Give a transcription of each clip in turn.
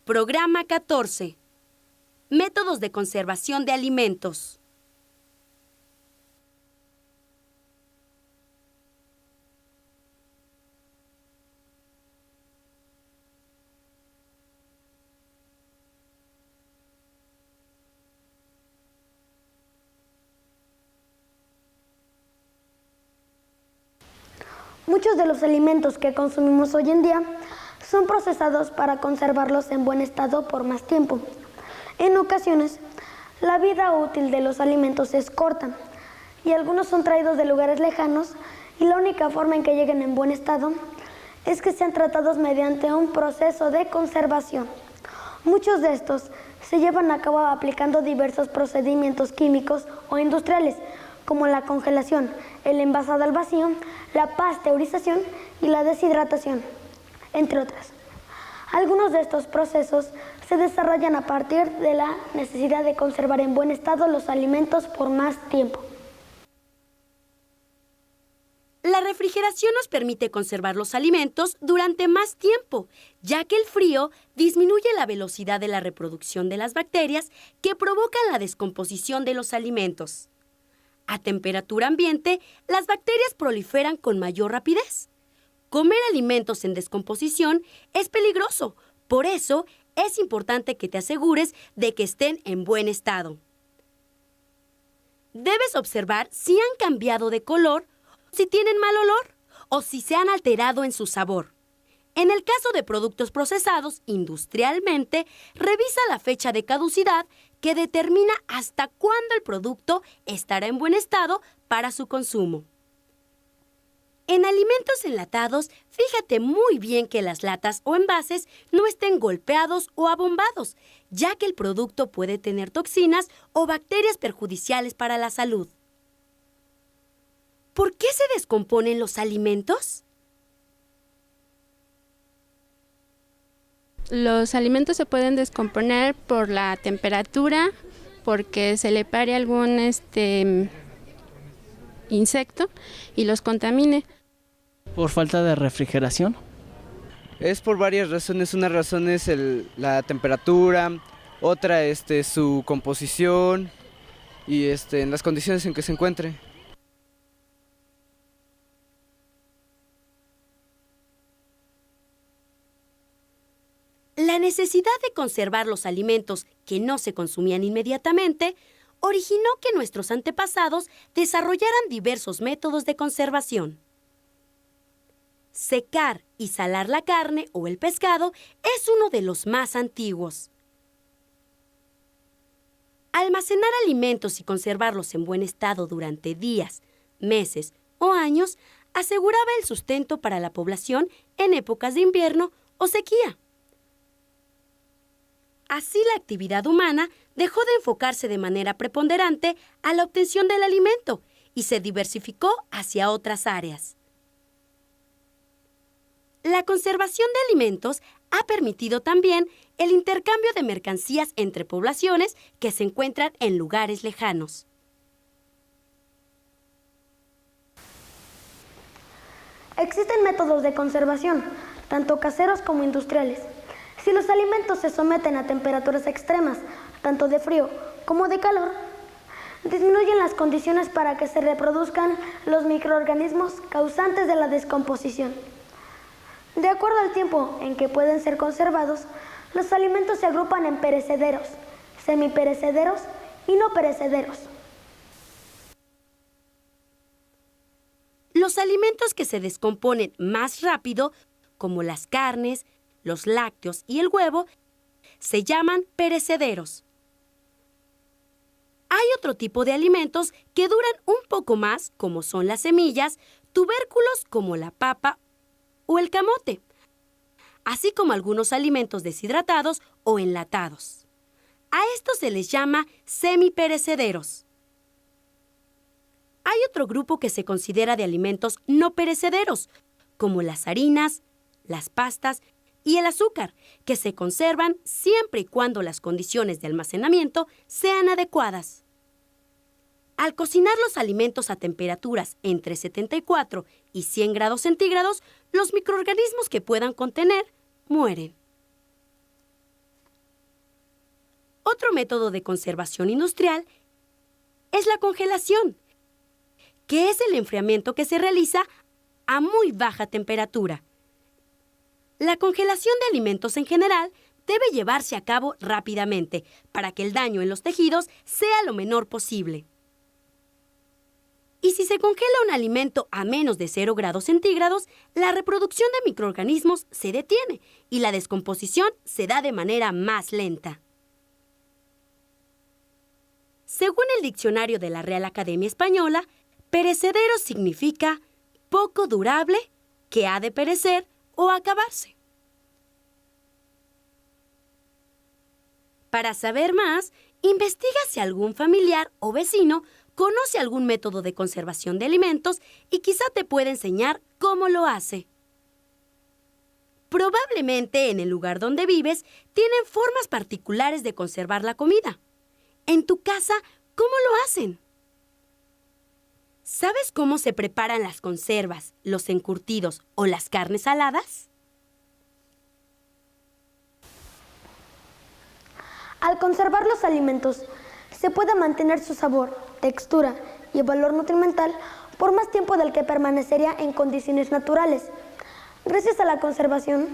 Programa 14. Métodos de conservación de alimentos. Muchos de los alimentos que consumimos hoy en día son procesados para conservarlos en buen estado por más tiempo. En ocasiones, la vida útil de los alimentos es corta y algunos son traídos de lugares lejanos y la única forma en que lleguen en buen estado es que sean tratados mediante un proceso de conservación. Muchos de estos se llevan a cabo aplicando diversos procedimientos químicos o industriales, como la congelación, el envasado al vacío, la pasteurización y la deshidratación, entre otras. Algunos de estos procesos se desarrollan a partir de la necesidad de conservar en buen estado los alimentos por más tiempo. La refrigeración nos permite conservar los alimentos durante más tiempo, ya que el frío disminuye la velocidad de la reproducción de las bacterias que provocan la descomposición de los alimentos. A temperatura ambiente, las bacterias proliferan con mayor rapidez. Comer alimentos en descomposición es peligroso, por eso es importante que te asegures de que estén en buen estado. Debes observar si han cambiado de color, si tienen mal olor o si se han alterado en su sabor. En el caso de productos procesados industrialmente, revisa la fecha de caducidad que determina hasta cuándo el producto estará en buen estado para su consumo. En alimentos enlatados, fíjate muy bien que las latas o envases no estén golpeados o abombados, ya que el producto puede tener toxinas o bacterias perjudiciales para la salud. ¿Por qué se descomponen los alimentos? Los alimentos se pueden descomponer por la temperatura, porque se le pare algún insecto y los contamine. Por falta de refrigeración. Es por varias razones. Una razón es la temperatura, otra su composición y en las condiciones en que se encuentre. La necesidad de conservar los alimentos que no se consumían inmediatamente originó que nuestros antepasados desarrollaran diversos métodos de conservación. Secar y salar la carne o el pescado es uno de los más antiguos. Almacenar alimentos y conservarlos en buen estado durante días, meses o años aseguraba el sustento para la población en épocas de invierno o sequía. Así, la actividad humana dejó de enfocarse de manera preponderante a la obtención del alimento y se diversificó hacia otras áreas. La conservación de alimentos ha permitido también el intercambio de mercancías entre poblaciones que se encuentran en lugares lejanos. Existen métodos de conservación, tanto caseros como industriales. Si los alimentos se someten a temperaturas extremas, tanto de frío como de calor, disminuyen las condiciones para que se reproduzcan los microorganismos causantes de la descomposición. De acuerdo al tiempo en que pueden ser conservados, los alimentos se agrupan en perecederos, semiperecederos y no perecederos. Los alimentos que se descomponen más rápido, como las carnes, los lácteos y el huevo, se llaman perecederos. Hay otro tipo de alimentos que duran un poco más, como son las semillas, tubérculos como la papa o el camote, así como algunos alimentos deshidratados o enlatados. A estos se les llama semiperecederos. Hay otro grupo que se considera de alimentos no perecederos, como las harinas, las pastas y el azúcar, que se conservan siempre y cuando las condiciones de almacenamiento sean adecuadas. Al cocinar los alimentos a temperaturas entre 74 y 100 grados centígrados, los microorganismos que puedan contener mueren. Otro método de conservación industrial es la congelación, que es el enfriamiento que se realiza a muy baja temperatura. La congelación de alimentos en general debe llevarse a cabo rápidamente para que el daño en los tejidos sea lo menor posible. Y si se congela un alimento a menos de 0 grados centígrados, la reproducción de microorganismos se detiene y la descomposición se da de manera más lenta. Según el diccionario de la Real Academia Española, perecedero significa poco durable, que ha de perecer o acabarse. Para saber más, investiga si algún familiar o vecino conoce algún método de conservación de alimentos y quizá te pueda enseñar cómo lo hace. Probablemente en el lugar donde vives tienen formas particulares de conservar la comida. En tu casa, ¿cómo lo hacen? ¿Sabes cómo se preparan las conservas, los encurtidos o las carnes saladas? Al conservar los alimentos, se puede mantener su sabor, textura y valor nutrimental por más tiempo del que permanecería en condiciones naturales. Gracias a la conservación,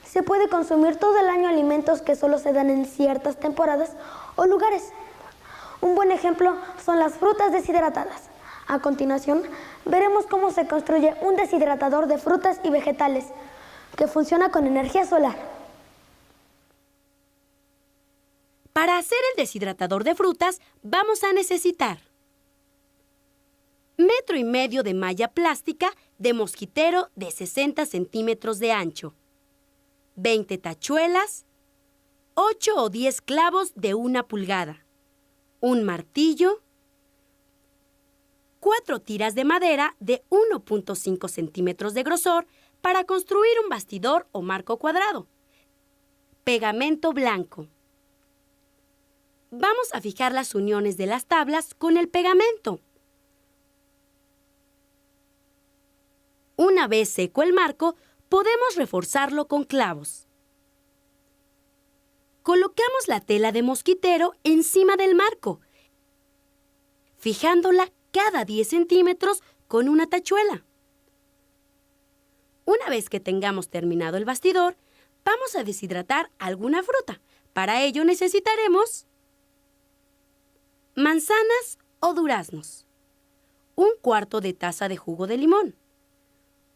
se puede consumir todo el año alimentos que solo se dan en ciertas temporadas o lugares. Un buen ejemplo son las frutas deshidratadas. A continuación, veremos cómo se construye un deshidratador de frutas y vegetales que funciona con energía solar. Para hacer el deshidratador de frutas, vamos a necesitar 1,5 metros de malla plástica de mosquitero de 60 centímetros de ancho, 20 tachuelas, 8 o 10 clavos de 1 pulgada, un martillo, 4 tiras de madera de 1.5 centímetros de grosor para construir un bastidor o marco cuadrado, pegamento blanco. Vamos a fijar las uniones de las tablas con el pegamento. Una vez seco el marco, podemos reforzarlo con clavos. Colocamos la tela de mosquitero encima del marco, fijándola cada 10 centímetros con una tachuela. Una vez que tengamos terminado el bastidor, vamos a deshidratar alguna fruta. Para ello necesitaremos manzanas o duraznos, 1/4 de taza de jugo de limón,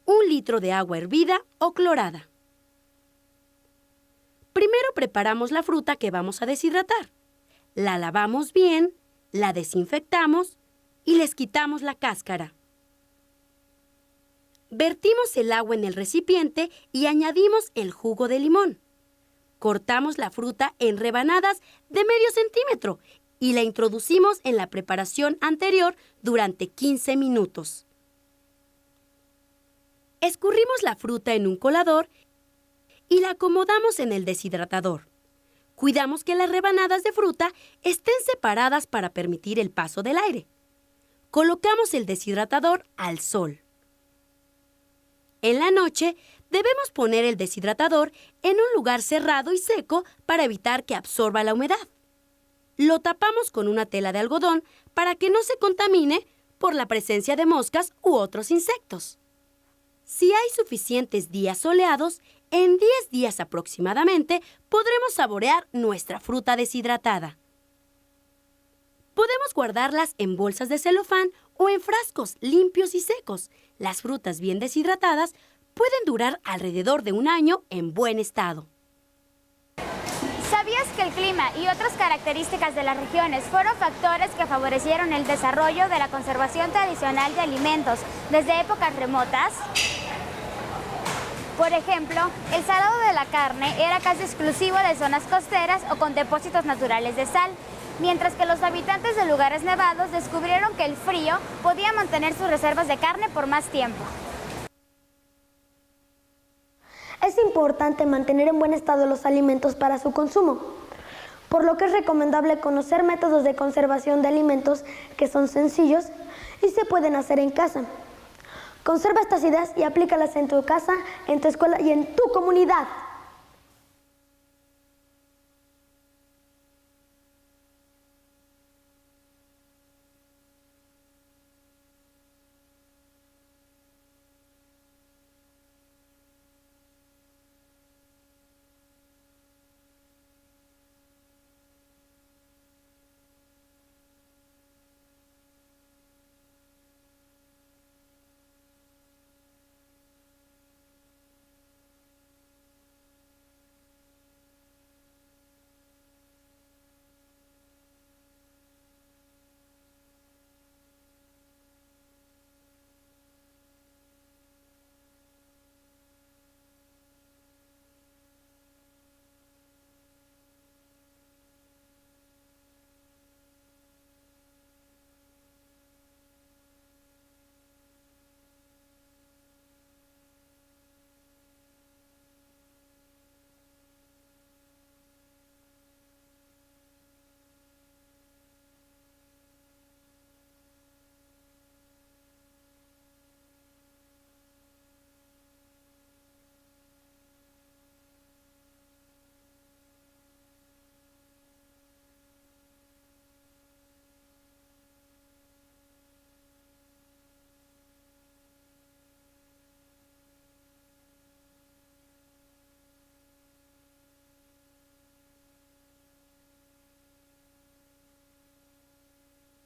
1 litro de agua hervida o clorada. Primero preparamos la fruta que vamos a deshidratar. La lavamos bien, la desinfectamos y les quitamos la cáscara. Vertimos el agua en el recipiente y añadimos el jugo de limón. Cortamos la fruta en rebanadas de medio centímetro y la introducimos en la preparación anterior durante 15 minutos. Escurrimos la fruta en un colador y la acomodamos en el deshidratador. Cuidamos que las rebanadas de fruta estén separadas para permitir el paso del aire. Colocamos el deshidratador al sol. En la noche, debemos poner el deshidratador en un lugar cerrado y seco para evitar que absorba la humedad. Lo tapamos con una tela de algodón para que no se contamine por la presencia de moscas u otros insectos. Si hay suficientes días soleados, en 10 días aproximadamente podremos saborear nuestra fruta deshidratada. Podemos guardarlas en bolsas de celofán o en frascos limpios y secos. Las frutas bien deshidratadas pueden durar alrededor de 1 año en buen estado. ¿Sabías que el clima y otras características de las regiones fueron factores que favorecieron el desarrollo de la conservación tradicional de alimentos desde épocas remotas? Por ejemplo, el salado de la carne era casi exclusivo de zonas costeras o con depósitos naturales de sal, mientras que los habitantes de lugares nevados descubrieron que el frío podía mantener sus reservas de carne por más tiempo. Es importante mantener en buen estado los alimentos para su consumo, por lo que es recomendable conocer métodos de conservación de alimentos que son sencillos y se pueden hacer en casa. Conserva estas ideas y aplícalas en tu casa, en tu escuela y en tu comunidad.